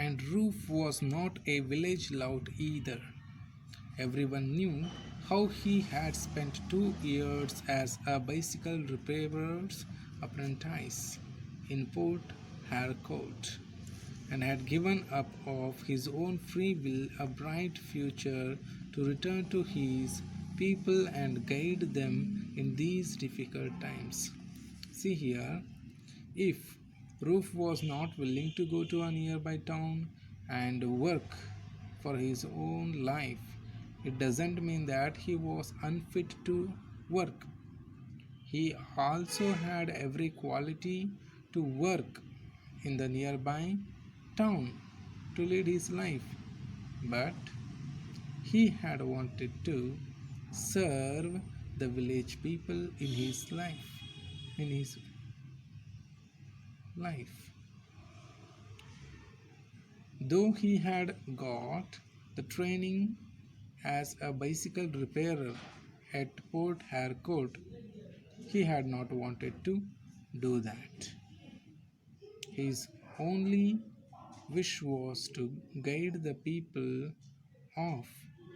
And Roof was not a village lout either. Everyone knew how he had spent 2 years as a bicycle repairer's apprentice in Port Harcourt and had given up of his own free will a bright future to return to his people and guide them in these difficult times. See here, if Roof was not willing to go to a nearby town and work for his own life, it doesn't mean that he was unfit to work. He also had every quality to work in the nearby town to lead his life, but he had wanted to serve the village people in his life. Though he had got the training as a bicycle repairer at Port Harcourt, he had not wanted to do that. His only wish was to guide the people of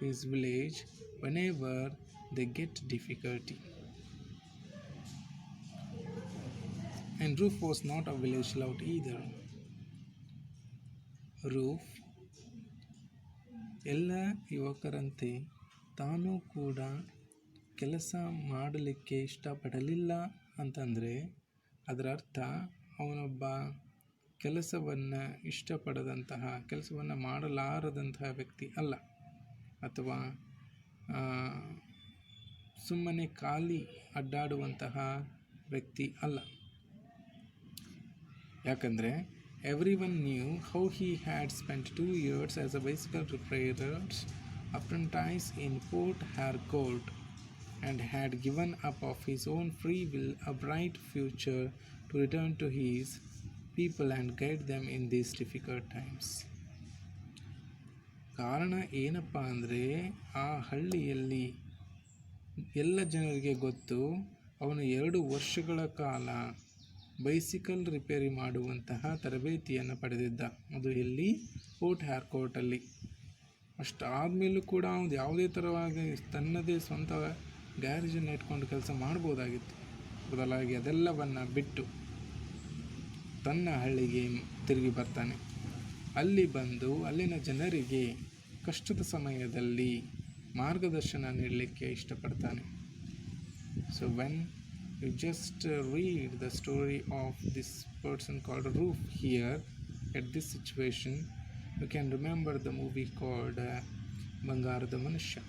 his village whenever they get difficulty. And Roof was not a village lout either. Roof ಎಲ್ಲ ಯುವಕರಂತೆ ತಾನೂ ಕೂಡ ಕೆಲಸ ಮಾಡಲಿಕ್ಕೆ ಇಷ್ಟಪಡಲಿಲ್ಲ ಅಂತಂದರೆ ಅದರ ಅರ್ಥ ಅವನೊಬ್ಬ ಕೆಲಸವನ್ನು ಇಷ್ಟಪಡದಂತಹ ಕೆಲಸವನ್ನು ಮಾಡಲಾರದಂತಹ ವ್ಯಕ್ತಿ ಅಲ್ಲ, ಅಥವಾ ಸುಮ್ಮನೆ ಖಾಲಿ ಅಡ್ಡಾಡುವಂತಹ ವ್ಯಕ್ತಿ ಅಲ್ಲ. ಯಾಕಂದರೆ everyone knew how he had spent 2 years as a bicycle repairer's apprentice in Port Harcourt and had given up of his own free will a bright future to return to his people and guide them in these difficult times. ಕಾರಣ ಏನಪ್ಪ ಅಂದರೆ ಆ ಹಳ್ಳಿಯಲ್ಲಿ ಎಲ್ಲ ಜನರಿಗೆ ಗೊತ್ತು, ಅವನು 2 ವರ್ಷಗಳ ಕಾಲ ಬೈಸಿಕಲ್ ರಿಪೇರಿ ಮಾಡುವಂತಹ ತರಬೇತಿಯನ್ನು ಪಡೆದಿದ್ದ. ಅದು ಎಲ್ಲಿ? ಪೋರ್ಟ್ ಹ್ಯಾರ್ಕೋರ್ಟಲ್ಲಿ. ಅಷ್ಟಾದಮೇಲೂ ಕೂಡ ಅವನು ಯಾವುದೇ ಥರವಾಗಿ ತನ್ನದೇ ಸ್ವಂತ ಗ್ಯಾರೇಜನ್ನು ಇಟ್ಕೊಂಡು ಕೆಲಸ ಮಾಡ್ಬೋದಾಗಿತ್ತು. ಬದಲಾಗಿ ಅದೆಲ್ಲವನ್ನು ಬಿಟ್ಟು ತನ್ನ ಹಳ್ಳಿಗೆ ತಿರುಗಿ ಬರ್ತಾನೆ. ಅಲ್ಲಿ ಬಂದು ಅಲ್ಲಿನ ಜನರಿಗೆ ಕಷ್ಟದ ಸಮಯದಲ್ಲಿ ಮಾರ್ಗದರ್ಶನ ನೀಡಲಿಕ್ಕೆ ಇಷ್ಟಪಡ್ತಾನೆ. So when you just read the story of this person called Roof here at this situation, you can remember the movie called Bangarada Manushya.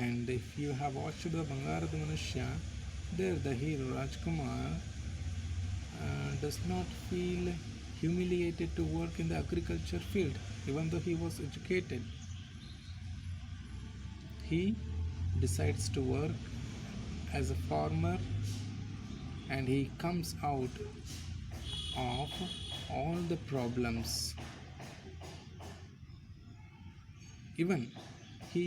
And if you have watched the Bangarada Manushya, there the hero Rajkumar does not feel humiliated to work in the agriculture field, even though he was educated. He decides to work as a farmer, and he comes out of all the problems. Even he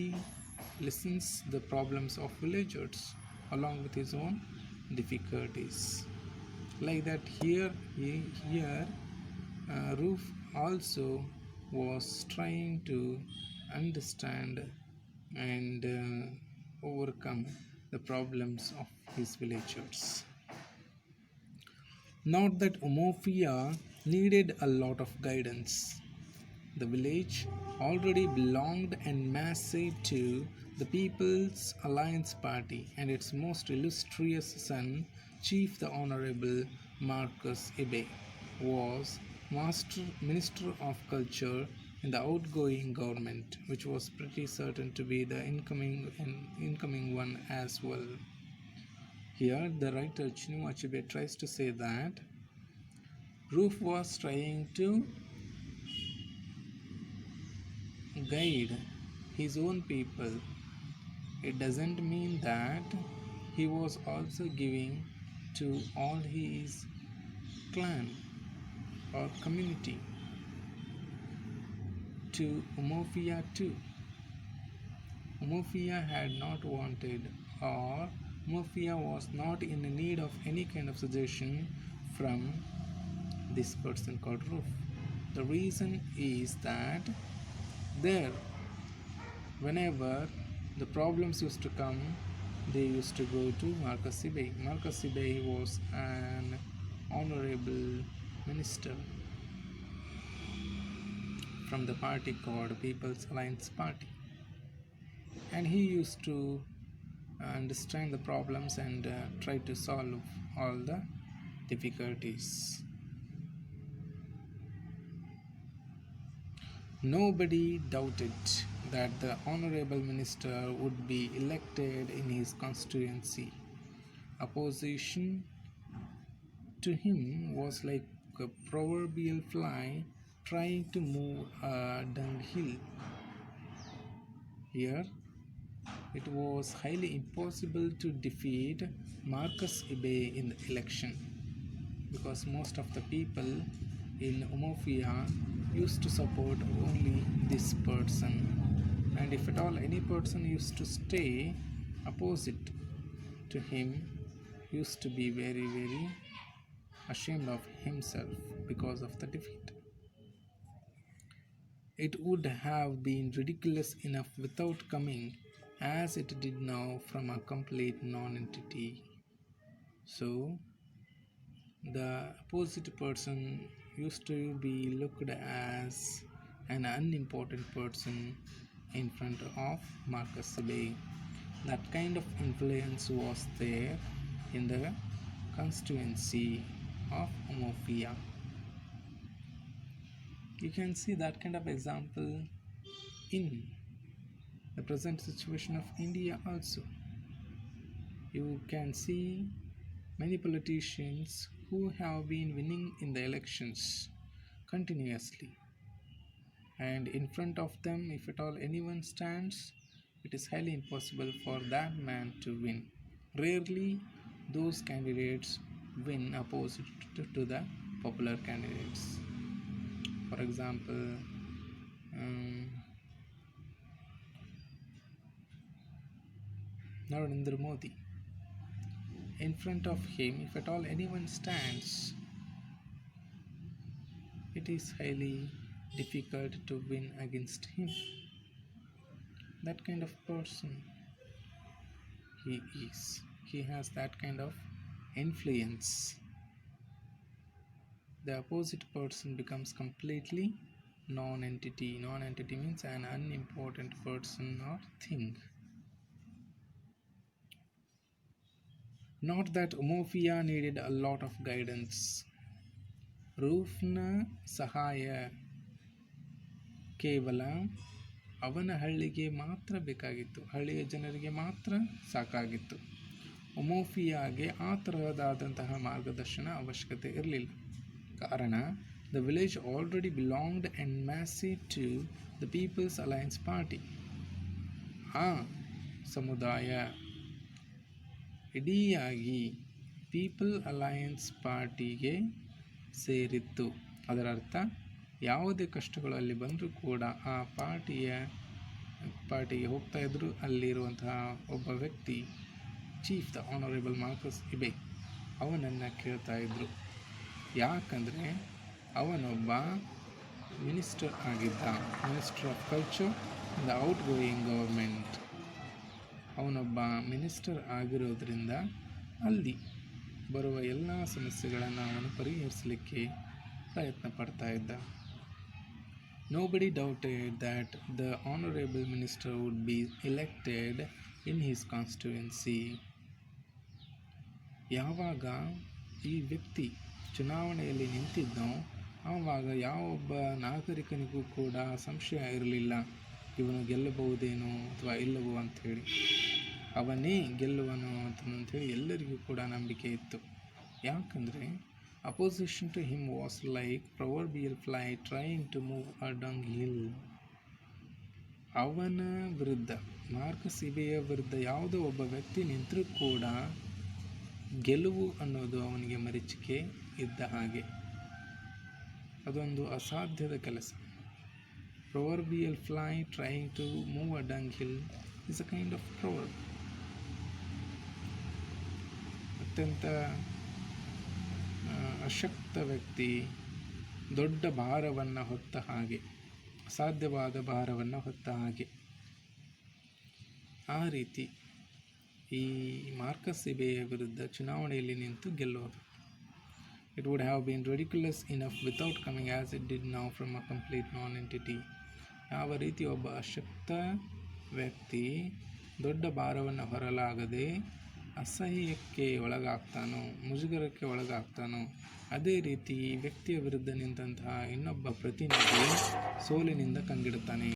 listens the problems of villagers along with his own difficulties. Like that here Roof also was trying to understand and overcome the problems of his villagers. Not that Umofia needed a lot of guidance. The village already belonged en masse to the People's Alliance Party, and its most illustrious son, Chief the Honorable Marcus Ibe, was Minister of Culture in the outgoing government, which was pretty certain to be the incoming one as well. Here the writer Chinua Achebe tries to say that Roof was trying to guide his own people. It doesn't mean that he was also giving to all his clan or community, to Umofia too. Umofia had not wanted, or Umofia was not in need of any kind of suggestion from this person called Roof. The reason is that there, whenever the problems used to come, they used to go to Marcus Ibey. Marcus Ibey was an honorable minister from the party called People's Alliance Party, and he used to understand the problems and try to solve all the difficulties. Nobody doubted that the honorable minister would be elected in his constituency. Opposition to him was like a proverbial fly trying to move a dunghill. Here, it was highly impossible to defeat Marcus Ibey in the election because most of the people in Umofia used to support only this person, and if at all any person used to stay opposite to him, used to be very, very ashamed of himself because of the defeat. It would have been ridiculous enough without coming as it did now from a complete non-entity. So the opposite person used to be looked as an unimportant person in front of Marcus Ibey. That kind of influence was there in the constituency of Umofia. You can see that kind of example in the present situation of India also. You can see many politicians who have been winning in the elections continuously, and in front of them, if at all anyone stands, it is highly impossible for that man to win. Rarely those candidates win opposite to the popular candidates. For example, Narendra Modi. In front of him, if at all anyone stands, it is highly difficult to win against him. That kind of person he is. He has that kind of influence. The opposite person becomes completely non-entity. Non-entity means an unimportant person or thing. Not that Umofia needed a lot of guidance. ರೂಫ್ನ ಸಹಾಯ ಕೇವಲ ಅವನ ಹಳ್ಳಿಗೆ ಮಾತ್ರ ಬೇಕಾಗಿತ್ತು, ಹಳ್ಳಿಯ ಜನರಿಗೆ ಮಾತ್ರ ಸಾಕಾಗಿತ್ತು. ಒಮೋಫಿಯಾಗೆ ಆ ತರಹದಾದಂತಹ ಮಾರ್ಗದರ್ಶನ ಅವಶ್ಯಕತೆ ಇರಲಿಲ್ಲ. ಕಾರಣ, the village already belonged and massive to the people's alliance party. ಆ ಸಮುದಾಯ ಇಡೀಯಾಗಿ ಪೀಪಲ್ ಅಲಯನ್ಸ್ ಪಾರ್ಟಿಗೆ ಸೇರಿತ್ತು. ಅದರರ್ಥ ಯಾವುದೇ ಕಷ್ಟಗಳು ಅಲ್ಲಿ ಬಂದರೂ ಕೂಡ ಆ ಪಾರ್ಟಿಗೆ ಹೋಗ್ತಾ ಇದ್ರು. ಅಲ್ಲಿರುವಂತಹ ಒಬ್ಬ ವ್ಯಕ್ತಿ, ಚೀಫ್ ದ ಆನರೇಬಲ್ ಮಾರ್ಕಸ್ ಇಬೆ, ಅವನನ್ನು ಕೇಳ್ತಾ ಇದ್ರು. ಯಾಕಂದರೆ ಅವನೊಬ್ಬ ಮಿನಿಸ್ಟರ್ ಆಗಿದ್ದ, minister of culture in the out going government. ಅವನೊಬ್ಬ ಮಿನಿಸ್ಟರ್ ಆಗಿರೋದ್ರಿಂದ ಅಲ್ಲಿ ಬರುವ ಎಲ್ಲ ಸಮಸ್ಯೆಗಳನ್ನು ಅವನು ಪರಿಹರಿಸಲಿಕ್ಕೆ ಪ್ರಯತ್ನ ಪಡ್ತಾ ಇದ್ದ. Nobody doubted that the honorable minister would be elected in his constituency. ಯಾವಾಗ ಈ ವ್ಯಕ್ತಿ ಚುನಾವಣೆಯಲ್ಲಿ ನಿಂತಿದ್ದನೋ ಆವಾಗ ಯಾವೊಬ್ಬ ನಾಗರಿಕನಿಗೂ ಕೂಡ ಸಂಶಯ ಇರಲಿಲ್ಲ, ಇವನು ಗೆಲ್ಲಬಹುದೇನೋ ಅಥವಾ ಇಲ್ಲವೋ ಅಂಥೇಳಿ. ಅವನೇ ಗೆಲ್ಲುವನು ಅಂತಂಥೇಳಿ ಎಲ್ಲರಿಗೂ ಕೂಡ ನಂಬಿಕೆ ಇತ್ತು. ಯಾಕಂದರೆ opposition to him was like proverbial fly trying to move a dung hill. ಅವನ ವಿರುದ್ಧ, ಮಾರ್ಕಸ್ ಇಬೆಯ ವಿರುದ್ಧ ಯಾವುದೋ ಒಬ್ಬ ವ್ಯಕ್ತಿ ನಿಂತರೂ ಕೂಡ ಗೆಲುವು ಅನ್ನೋದು ಅವನಿಗೆ ಮರೀಚಿಕೆ ಇದ್ದ ಹಾಗೆ. ಅದೊಂದು ಅಸಾಧ್ಯದ ಕೆಲಸ. Proverbial fly trying to move a dung hill is a kind of proverb. ಅತ್ಯಂತ ಅಶಕ್ತ ವ್ಯಕ್ತಿ ದೊಡ್ಡ ಭಾರವನ್ನು ಹೊತ್ತ ಹಾಗೆ, ಅಸಾಧ್ಯವಾದ ಭಾರವನ್ನು ಹೊತ್ತ ಹಾಗೆ. ಆ ರೀತಿ ಈ ಮಾರ್ಕಸ್ ಎಬೆಯ ವಿರುದ್ಧ ಚುನಾವಣೆಯಲ್ಲಿ ನಿಂತು ಗೆಲ್ಲೋದು. It would have been ridiculous enough without coming as it did now from a complete non-entity. ಯಾವ ರೀತಿ ಒಬ್ಬ ಅಶಕ್ತ ವ್ಯಕ್ತಿ ದೊಡ್ಡ ಭಾರವನ್ನು ಹೊರಲಾಗದೆ ಅಸಹ್ಯಕ್ಕೆ ಒಳಗಾಗ್ತಾನೋ, ಮುಜುಗರಕ್ಕೆ ಒಳಗಾಗ್ತಾನೋ, ಅದೇ ರೀತಿ ಈ ವ್ಯಕ್ತಿಯ ವಿರುದ್ಧ ನಿಂತಹ ಇನ್ನೊಬ್ಬ ಪ್ರತಿನಿಧಿ ಸೋಲಿನಿಂದ ಕಂಗೆಡುತ್ತಾನೆ.